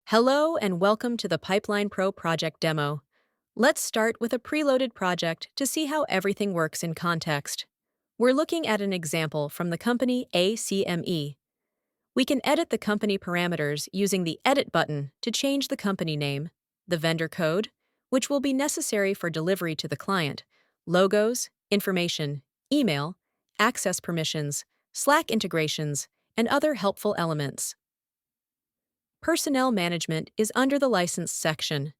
Hello and welcome to the Pipeline Pro project demo. Let's start with a preloaded project to see how everything works in context. We're looking at an example from the company ACME. We can edit the company parameters using the Edit button to change the company name, the vendor code, which will be necessary for delivery to the client, logos, information, email, access permissions, Slack integrations, and other helpful elements. Personnel management is under the License section.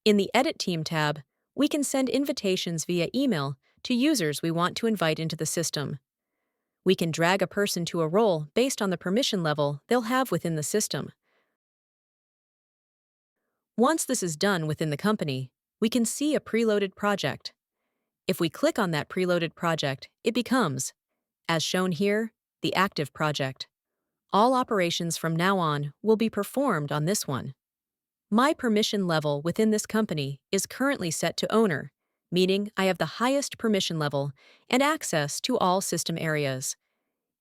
In the Edit Team tab, we can send invitations via email to users we want to invite into the system. We can drag a person to a role based on the permission level they'll have within the system. Once this is done within the company, we can see a preloaded project. If we click on that preloaded project, it becomes, as shown here, the active project. All operations from now on will be performed on this one. My permission level within this company is currently set to owner, meaning I have the highest permission level and access to all system areas.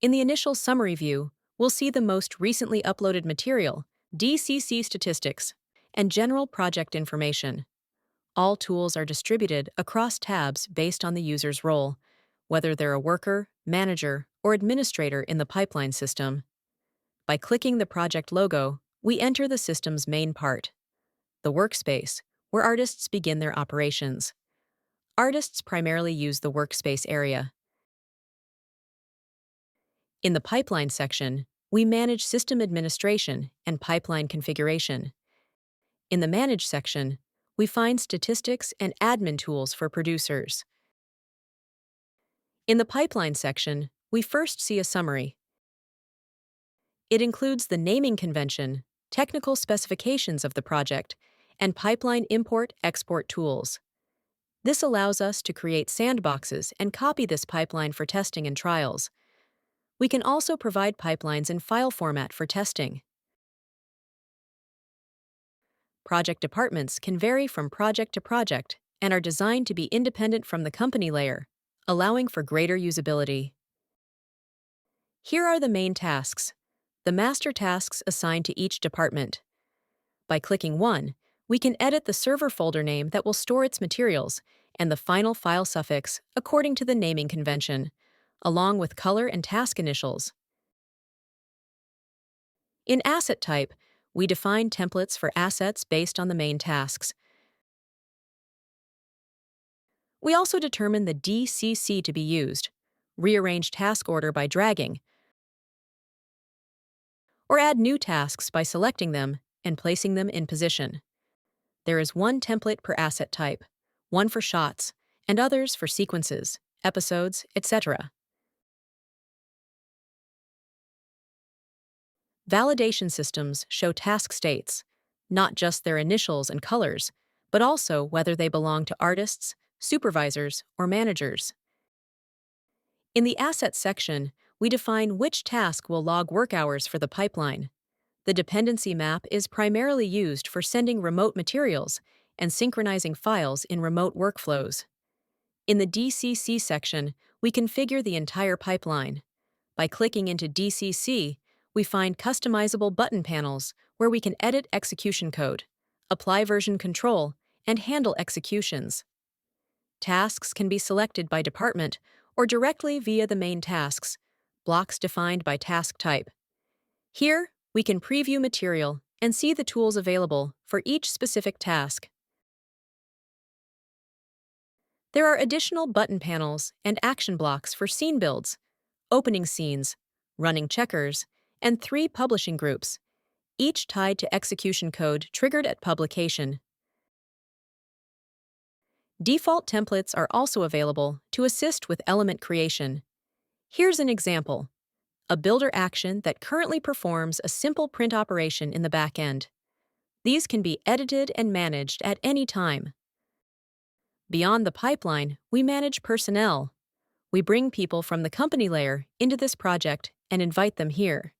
In the initial summary view, we'll see the most recently uploaded material, DCC statistics, and general project information. All tools are distributed across tabs based on the user's role, whether they're a worker, manager, or administrator in the pipeline system. By clicking the project logo, we enter the system's main part, the workspace, where artists begin their operations. Artists primarily use the workspace area. In the pipeline section, we manage system administration and pipeline configuration. In the Manage section, we find statistics and admin tools for producers. In the pipeline section, we first see a summary. It includes the naming convention, technical specifications of the project, and pipeline import-export tools. This allows us to create sandboxes and copy this pipeline for testing and trials. We can also provide pipelines in file format for testing. Project departments can vary from project to project and are designed to be independent from the company layer, allowing for greater usability. Here are the main tasks, the master tasks assigned to each department. By clicking one, we can edit the server folder name that will store its materials and the final file suffix according to the naming convention, along with color and task initials. In Asset Type, we define templates for assets based on the main tasks. We also determine the DCC to be used, rearrange task order by dragging, or add new tasks by selecting them and placing them in position. There is one template per asset type, one for shots, and others for sequences, episodes, etc. Validation systems show task states, not just their initials and colors, but also whether they belong to artists, supervisors, or managers. In the Assets section, we define which task will log work hours for the pipeline. The dependency map is primarily used for sending remote materials and synchronizing files in remote workflows. In the DCC section, we configure the entire pipeline. By clicking into DCC, we find customizable button panels where we can edit execution code, apply version control, and handle executions. Tasks can be selected by department or directly via the main tasks, blocks defined by task type. Here, we can preview material and see the tools available for each specific task. There are additional button panels and action blocks for scene builds, opening scenes, running checkers, and 3 publishing groups, each tied to execution code triggered at publication. Default templates are also available to assist with element creation. Here's an example: a builder action that currently performs a simple print operation in the back end. These can be edited and managed at any time. Beyond the pipeline, we manage personnel. We bring people from the company layer into this project and invite them here.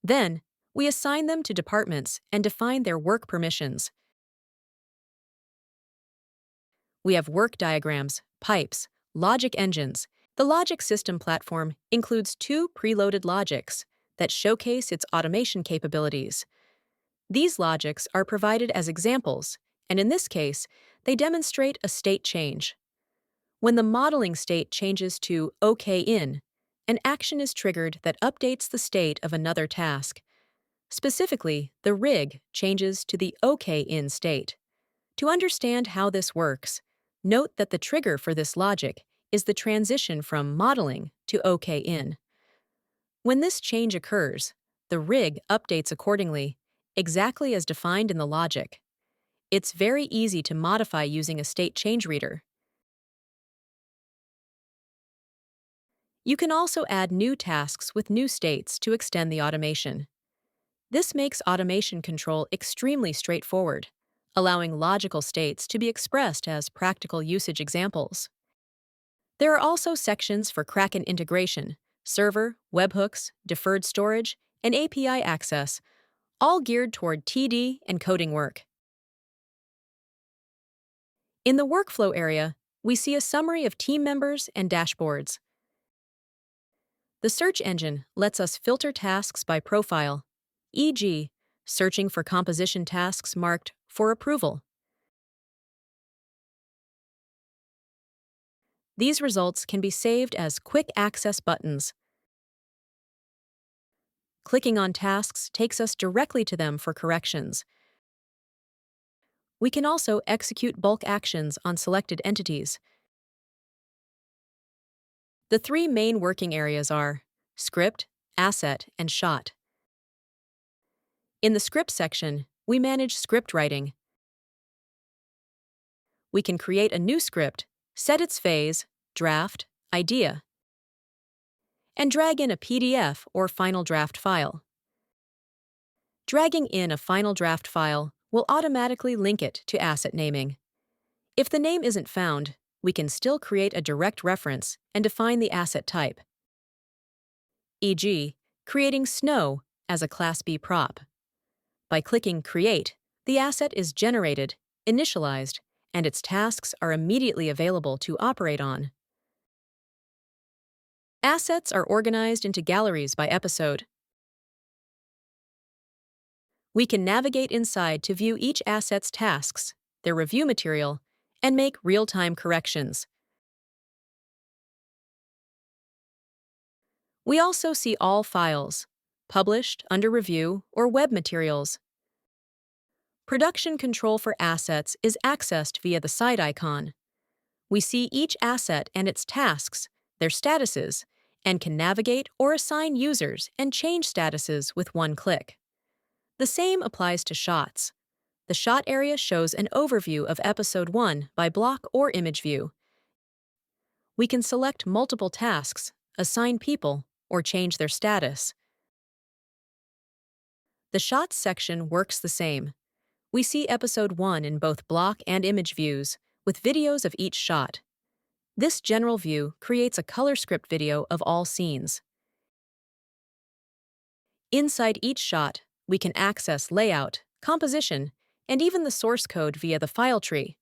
Then, we assign them to departments and define their work permissions. We have work diagrams, pipes, logic engines. The logic system platform includes 2 preloaded logics, that showcase its automation capabilities. These logics are provided as examples, and in this case, they demonstrate a state change. When the modeling state changes to OK in, an action is triggered that updates the state of another task. Specifically, the rig changes to the OK in state. To understand how this works, note that the trigger for this logic is the transition from modeling to OK in. When this change occurs, the rig updates accordingly, exactly as defined in the logic. It's very easy to modify using a state change reader. You can also add new tasks with new states to extend the automation. This makes automation control extremely straightforward, allowing logical states to be expressed as practical usage examples. There are also sections for Kraken integration, server, webhooks, deferred storage, and API access, all geared toward TD and coding work. In the workflow area, we see a summary of team members and dashboards. The search engine lets us filter tasks by profile, e.g., searching for composition tasks marked for approval. These results can be saved as quick access buttons. Clicking on tasks takes us directly to them for corrections. We can also execute bulk actions on selected entities. The three main working areas are script, asset, and shot. In the script section, we manage script writing. We can create a new script, set its phase, draft, idea, and drag in a PDF or final draft file. Dragging in a final draft file will automatically link it to asset naming. If the name isn't found, we can still create a direct reference and define the asset type, e.g., creating snow as a Class B prop. By clicking Create, the asset is generated, initialized, and its tasks are immediately available to operate on. Assets are organized into galleries by episode. We can navigate inside to view each asset's tasks, their review material, and make real-time corrections. We also see all files, published, under review, or web materials. Production control for assets is accessed via the side icon. We see each asset and its tasks, their statuses, and can navigate or assign users and change statuses with one click. The same applies to shots. The shot area shows an overview of episode 1 by block or image view. We can select multiple tasks, assign people, or change their status. The shots section works the same. We see episode 1 in both block and image views, with videos of each shot. This general view creates a color script video of all scenes. Inside each shot, we can access layout, composition, and even the source code via the file tree.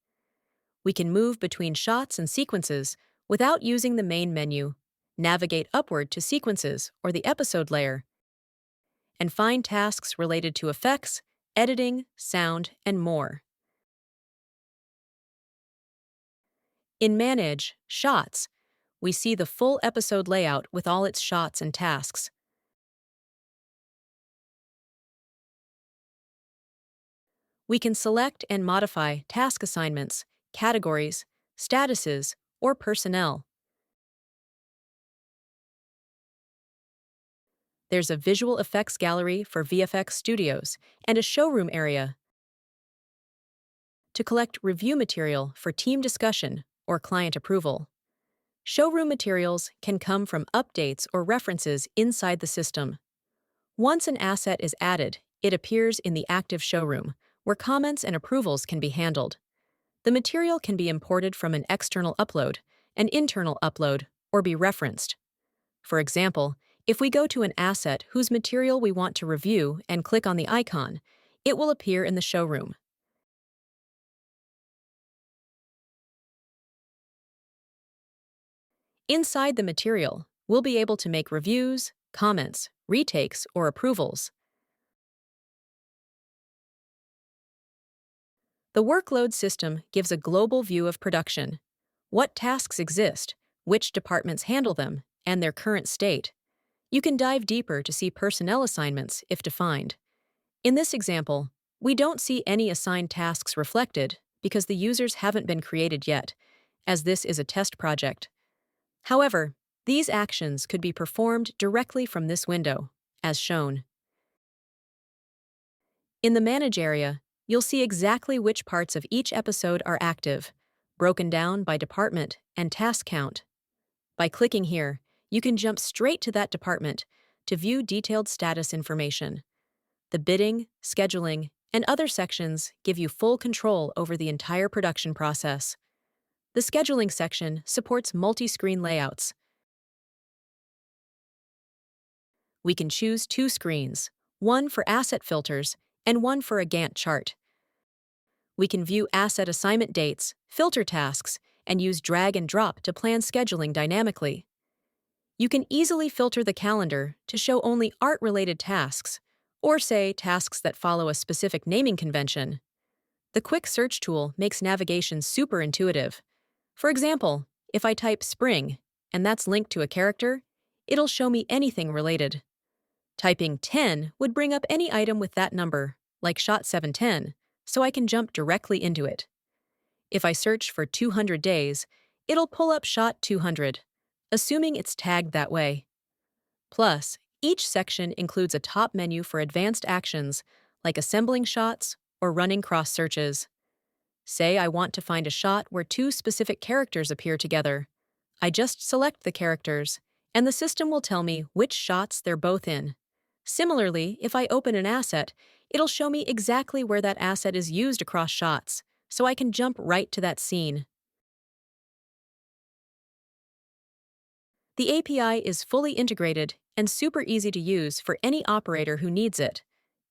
We can move between shots and sequences without using the main menu, navigate upward to sequences or the episode layer, and find tasks related to effects, editing, sound, and more. In Manage Shots, we see the full episode layout with all its shots and tasks. We can select and modify task assignments, categories, statuses, or personnel. There's a visual effects gallery for VFX studios and a showroom area to collect review material for team discussion or client approval. Showroom materials can come from updates or references inside the system. Once an asset is added, it appears in the active showroom, where comments and approvals can be handled. The material can be imported from an external upload, an internal upload, or be referenced. For example, if we go to an asset whose material we want to review and click on the icon, it will appear in the showroom. Inside the material, we'll be able to make reviews, comments, retakes, or approvals. The workload system gives a global view of production: what tasks exist, which departments handle them, and their current state. You can dive deeper to see personnel assignments if defined. In this example, we don't see any assigned tasks reflected because the users haven't been created yet, as this is a test project. However, these actions could be performed directly from this window, as shown. In the Manage area, you'll see exactly which parts of each episode are active, broken down by department and task count. By clicking here, you can jump straight to that department to view detailed status information. The bidding, scheduling, and other sections give you full control over the entire production process. The scheduling section supports multi-screen layouts. We can choose two screens, one for asset filters and one for a Gantt chart. We can view asset assignment dates, filter tasks, and use drag and drop to plan scheduling dynamically. You can easily filter the calendar to show only art-related tasks, or say tasks that follow a specific naming convention. The quick search tool makes navigation super intuitive. For example, if I type spring, and that's linked to a character, it'll show me anything related. Typing 10 would bring up any item with that number, like shot 710, so I can jump directly into it. If I search for 200 days, it'll pull up shot 200, assuming it's tagged that way. Plus, each section includes a top menu for advanced actions, like assembling shots or running cross searches. Say I want to find a shot where two specific characters appear together. I just select the characters, and the system will tell me which shots they're both in. Similarly, if I open an asset, it'll show me exactly where that asset is used across shots, so I can jump right to that scene. The API is fully integrated and super easy to use for any operator who needs it.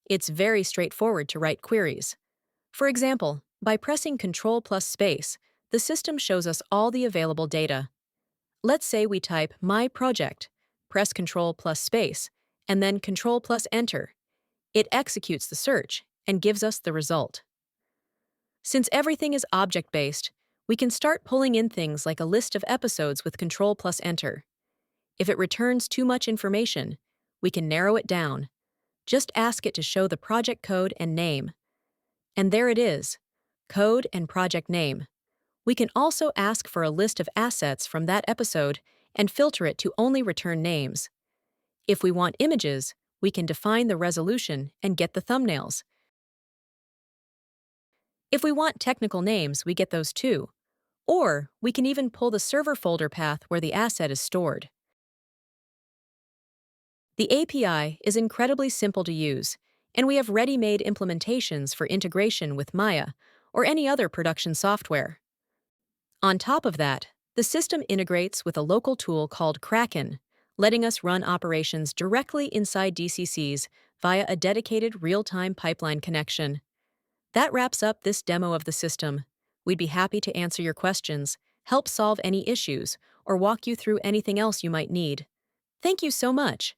It's very straightforward to write queries. For example, by pressing Ctrl plus space, the system shows us all the available data. Let's say we type My Project, press Ctrl plus space, and then Ctrl plus Enter. It executes the search and gives us the result. Since everything is object-based, we can start pulling in things like a list of episodes with Ctrl plus Enter. If it returns too much information, we can narrow it down. Just ask it to show the project code and name. And there it is, code and project name. We can also ask for a list of assets from that episode and filter it to only return names. If we want images, we can define the resolution and get the thumbnails. If we want technical names, we get those too. Or we can even pull the server folder path where the asset is stored. The API is incredibly simple to use, and we have ready-made implementations for integration with Maya or any other production software. On top of that, the system integrates with a local tool called Kraken, letting us run operations directly inside DCCs via a dedicated real-time pipeline connection. That wraps up this demo of the system. We'd be happy to answer your questions, help solve any issues, or walk you through anything else you might need. Thank you so much.